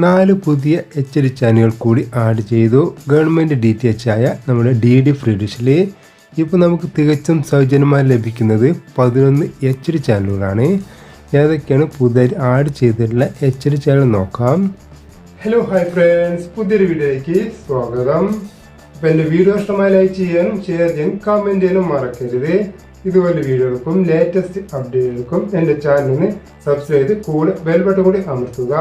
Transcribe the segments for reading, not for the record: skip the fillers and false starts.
4 പുതിയ HD ചാനലുകൾ കൂടി ആഡ് ചെയ്തു. ഗവൺമെൻറ് DTH ആയ നമ്മുടെ DD ഫ്രീ ഡിഷിൽ ഇപ്പോൾ നമുക്ക് തികച്ചും സൗജന്യമായി ലഭിക്കുന്നത് 11 HD ചാനലുകളാണ്. ഏതൊക്കെയാണ് പുതിയ ആഡ് ചെയ്തിട്ടുള്ള HD ചാനൽ നോക്കാം. ഹലോ ഹായ് ഫ്രണ്ട്സ്, പുതിയൊരു വീഡിയോയിലേക്ക് സ്വാഗതം. അപ്പോൾ എൻ്റെ വീഡിയോ ഇഷ്ടമായി ലൈക്ക് ചെയ്യാനും ഷെയർ ചെയ്യാനും കമൻറ്റ് ചെയ്യാനും മറക്കരുത്. ഇതുപോലെ വീഡിയോകൾക്കും ലേറ്റസ്റ്റ് അപ്ഡേറ്റുകൾക്കും എൻ്റെ ചാനലിന് സബ്സ്ക്രൈബ് ചെയ്ത് കൂടെ ബെൽ ബട്ടൺ കൂടി അമർത്തുക.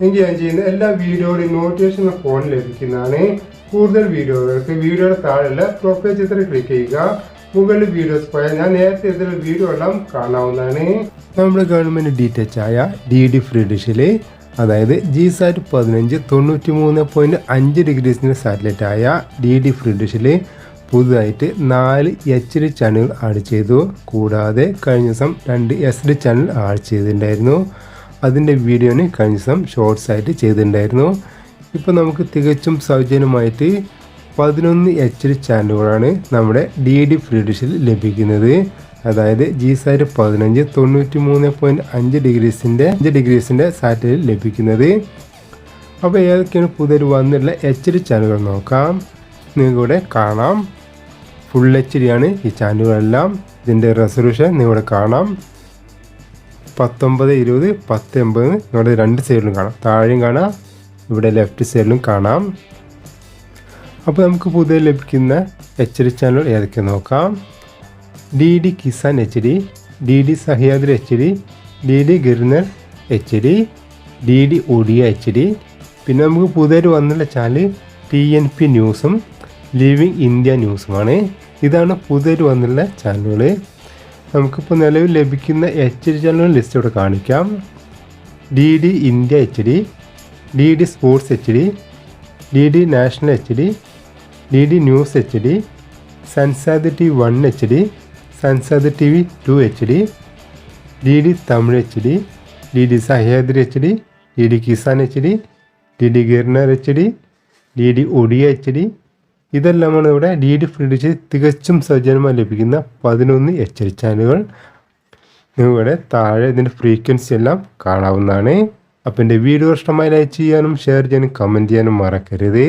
എങ്കിൽ ഞാൻ ചെയ്യുന്ന എല്ലാ വീഡിയോയുടെയും നോട്ടിഫിക്കേഷൻ ഫോണിൽ ലഭിക്കുന്നതാണ്. കൂടുതൽ വീഡിയോകൾക്ക് വീഡിയോയുടെ താഴെയുള്ള പ്രൊഫൈൽ ചിത്രം ക്ലിക്ക് ചെയ്യുക. മുകളിൽ വീഡിയോസ് പോയാൽ ഞാൻ നേരത്തെ ഇതിൽ വീഡിയോ എല്ലാം കാണാവുന്നതാണ്. നമ്മുടെ ഗവൺമെൻറ് DTH ആയ DD ഫ്രീ ഡിഷിൽ, അതായത് GSAT 15 93.5 ഡിഗ്രീസിൻ്റെ സാറ്റലൈറ്റ് ആയ DD ഫ്രീ ഡിഷിൽ പുതുതായിട്ട് 4 HD ചാനലുകൾ ആഡ് ചെയ്തു. കൂടാതെ കഴിഞ്ഞ ദിവസം 2 SD ചാനൽ ആഡ് ചെയ്തിട്ടുണ്ടായിരുന്നു. അതിൻ്റെ വീഡിയോന് കഴിഞ്ഞ ദിവസം ഷോർട്സ് ആയിട്ട് ചെയ്തിട്ടുണ്ടായിരുന്നു. ഇപ്പോൾ നമുക്ക് തികച്ചും സൗജന്യമായിട്ട് 11 HD ചാനലുകളാണ് നമ്മുടെ DD ഫ്രീ ഡിഷിൽ ലഭിക്കുന്നത്. അതായത് GSAT 15 93.5 ഡിഗ്രീസിൻ്റെ സാറ്റലൈറ്റ് ലഭിക്കുന്നത്. അപ്പോൾ ഏതൊക്കെയാണ് പുതിയ വന്നിട്ടുള്ള HD ചാനലുകൾ നോക്കാം. നിങ്ങൾക്കിവിടെ കാണാം. ഫുൾ HD ആണ് ഈ ചാനലുകളെല്ലാം. ഇതിൻ്റെ റെസൊല്യൂഷൻ നിങ്ങളിവിടെ കാണാം. 1920 1080 നിങ്ങളുടെ 2 സൈഡിലും കാണാം. താഴെയും കാണാം, ഇവിടെ ലെഫ്റ്റ് സൈഡിലും കാണാം. അപ്പോൾ നമുക്ക് പുതിയ ലഭിക്കുന്ന HD ചാനൽ ഏതൊക്കെ നോക്കാം. DD Kisan HD, DD Sahyadri HD, DD Girnar HD, DD Odia HD. പിന്നെ നമുക്ക് പുതിയ വന്നുള്ള ചാനൽ TNP ന്യൂസും ലിവിങ് ഇന്ത്യ ന്യൂസുമാണ്. ഇതാണ് പുതിയ വന്നുള്ള ചാനലുകൾ. നമുക്കിപ്പോൾ നിലവിൽ ലഭിക്കുന്ന HD ചാനലുകൾ ലിസ്റ്റ് ഇവിടെ കാണിക്കാം. DD India HD, DD sports HD, DD national HD, DD news HD, സൻസാദ് TV 1 HD, സൻസാദ് TV 2 HD, DD Tamil HD, DD Sahyadri HD, DD Kisan HD, DD Girnar HD, DD Odia HD. ഇതെല്ലാമാണ് ഇവിടെ DD ഫ്രീ ഡിഷിൽ തികച്ചും സൗജന്യമായി ലഭിക്കുന്ന 11 HD ചാനലുകൾ. നിങ്ങളിവിടെ താഴെ ഇതിൻ്റെ ഫ്രീക്വൻസി എല്ലാം കാണാവുന്നതാണ്. അപ്പോൾ എൻ്റെ വീഡിയോ ഇഷ്ടമായി ലൈക്ക് ചെയ്യാനും ഷെയർ ചെയ്യാനും കമൻറ്റ് ചെയ്യാനും മറക്കരുത്.